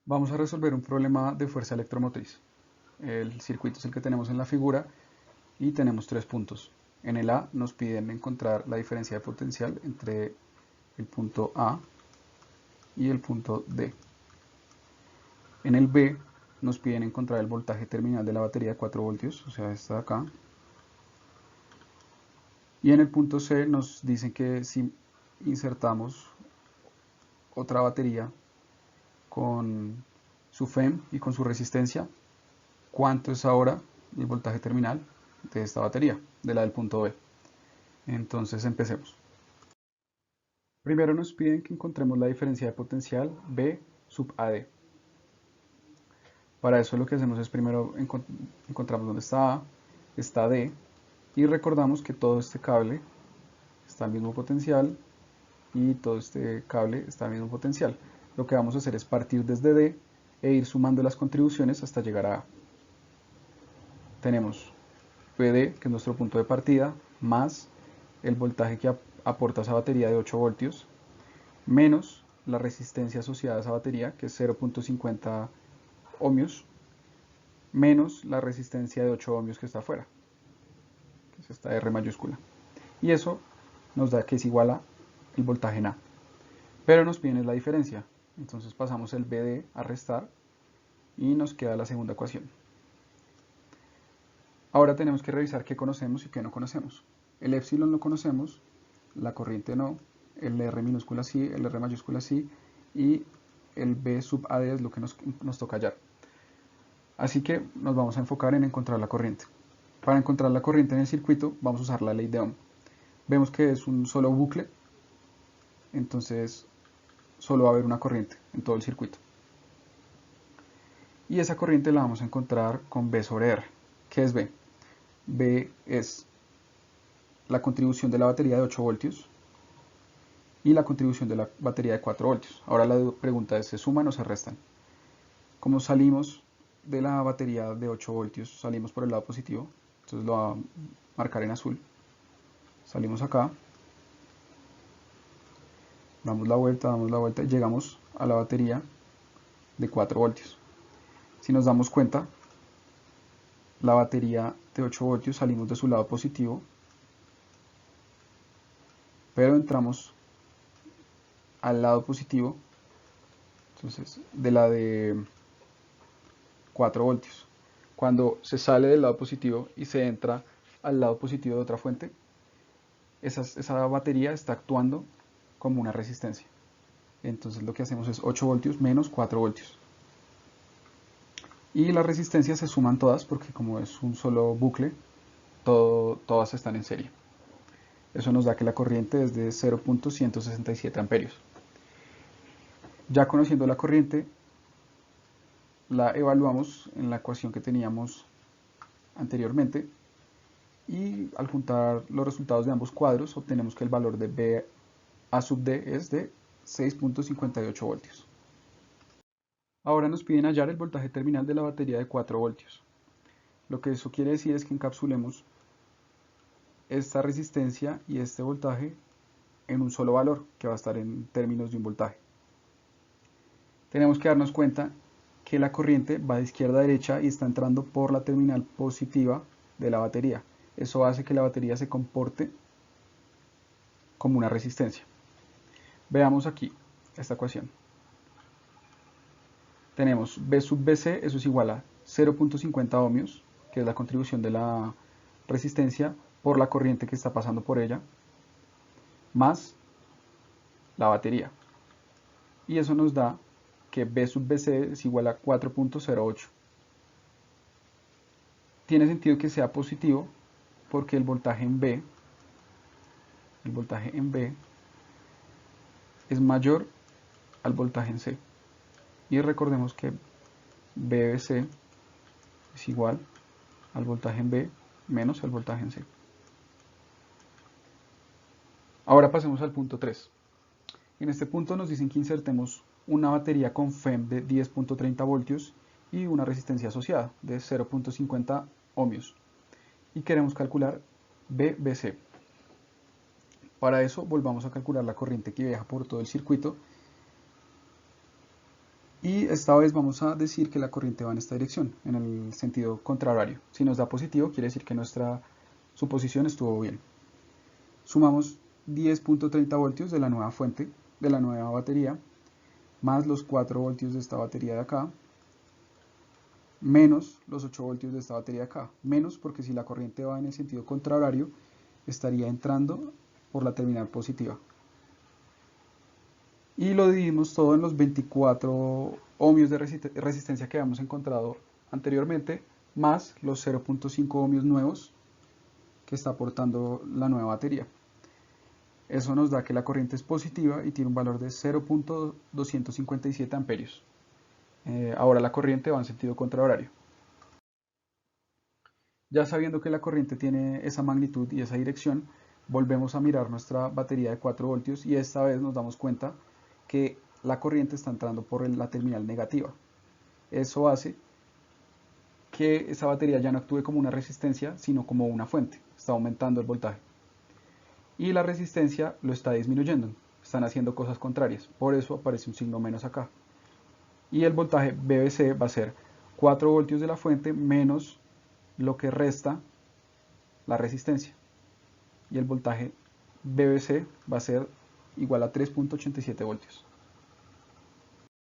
Vamos a resolver un problema de fuerza electromotriz. El circuito es el que tenemos en la figura y tenemos tres puntos. En el A nos piden encontrar la diferencia de potencial entre el punto A y el punto D. En el B nos piden encontrar el voltaje terminal de la batería de 4 voltios, o sea, esta de acá. Y en el punto C nos dicen que si insertamos otra batería con su FEM y con su resistencia, cuánto es ahora el voltaje terminal de esta batería, de la del punto B. Entonces empecemos. Primero nos piden que encontremos la diferencia de potencial B sub AD. Para eso lo que hacemos es primero encontramos dónde está A, está D, y recordamos que todo este cable está al mismo potencial y todo este cable está al mismo potencial. Lo que vamos a hacer es partir desde D e ir sumando las contribuciones hasta llegar a A. Tenemos PD, que es nuestro punto de partida, más el voltaje que aporta esa batería de 8 voltios, menos la resistencia asociada a esa batería, que es 0.50 ohmios, menos la resistencia de 8 ohmios que está afuera, que es esta R mayúscula. Y eso nos da que es igual a el voltaje en A. Pero nos piden la diferencia. Entonces pasamos el BD a restar y nos queda la segunda ecuación. Ahora tenemos que revisar qué conocemos y qué no conocemos. El epsilon lo conocemos, la corriente no, el R minúscula sí, el R mayúscula sí, y el B sub AD es lo que nos toca hallar. Así que nos vamos a enfocar en encontrar la corriente. Para encontrar la corriente en el circuito vamos a usar la ley de Ohm. Vemos que es un solo bucle, entonces solo va a haber una corriente en todo el circuito. Y esa corriente la vamos a encontrar con B sobre R. ¿Qué es B? B es la contribución de la batería de 8 voltios y la contribución de la batería de 4 voltios. Ahora la pregunta es, ¿se suman o se restan? Como salimos de la batería de 8 voltios, salimos por el lado positivo, entonces lo voy a marcar en azul. Salimos acá, damos la vuelta y llegamos a la batería de 4 voltios. Si nos damos cuenta, la batería de 8 voltios salimos de su lado positivo, pero entramos al lado positivo, entonces de la de 4 voltios. Cuando se sale del lado positivo y se entra al lado positivo de otra fuente, esa batería está actuando como una resistencia. Entonces lo que hacemos es 8 voltios menos 4 voltios. Y las resistencias se suman todas porque como es un solo bucle, todas están en serie. Eso nos da que la corriente es de 0.167 amperios. Ya conociendo la corriente, la evaluamos en la ecuación que teníamos anteriormente y al juntar los resultados de ambos cuadros obtenemos que el valor de B A sub D es de 6.58 voltios. Ahora nos piden hallar el voltaje terminal de la batería de 4 voltios. Lo que eso quiere decir es que encapsulemos esta resistencia y este voltaje en un solo valor, que va a estar en términos de un voltaje. Tenemos que darnos cuenta que la corriente va de izquierda a derecha y está entrando por la terminal positiva de la batería. Eso hace que la batería se comporte como una resistencia. Veamos aquí esta ecuación. Tenemos B sub BC, eso es igual a 0.50 ohmios, que es la contribución de la resistencia por la corriente que está pasando por ella, más la batería. Y eso nos da que B sub BC es igual a 4.08. Tiene sentido que sea positivo porque el voltaje en B es mayor al voltaje en C. Y recordemos que BBC es igual al voltaje en B menos el voltaje en C. Ahora pasemos al punto 3. En este punto nos dicen que insertemos una batería con FEM de 10.30 voltios y una resistencia asociada de 0.50 ohmios. Y queremos calcular BBC. Para eso volvamos a calcular la corriente que viaja por todo el circuito Y esta vez vamos a decir que la corriente va en esta dirección, en el sentido contrario. Si nos da positivo, quiere decir que nuestra suposición estuvo bien. Sumamos 10.30 voltios de la nueva fuente, de la nueva batería, más los 4 voltios de esta batería de acá, menos los 8 voltios de esta batería de acá. Menos porque si la corriente va en el sentido contrario, estaría entrando por la terminal positiva. Y lo dividimos todo en los 24 ohmios de resistencia que habíamos encontrado anteriormente, más los 0.5 ohmios nuevos que está aportando la nueva batería. Eso nos da que la corriente es positiva y tiene un valor de 0.257 amperios. Ahora la corriente va en sentido contrahorario. Ya sabiendo que la corriente tiene esa magnitud y esa dirección, volvemos a mirar nuestra batería de 4 voltios y esta vez nos damos cuenta que la corriente está entrando por la terminal negativa. Eso hace que esa batería ya no actúe como una resistencia, sino como una fuente. Está aumentando el voltaje. Y la resistencia lo está disminuyendo. Están haciendo cosas contrarias. Por eso aparece un signo menos acá. Y el voltaje BBC va a ser 4 voltios de la fuente menos lo que resta la resistencia. Y el voltaje BBC va a ser igual a 3.87 voltios.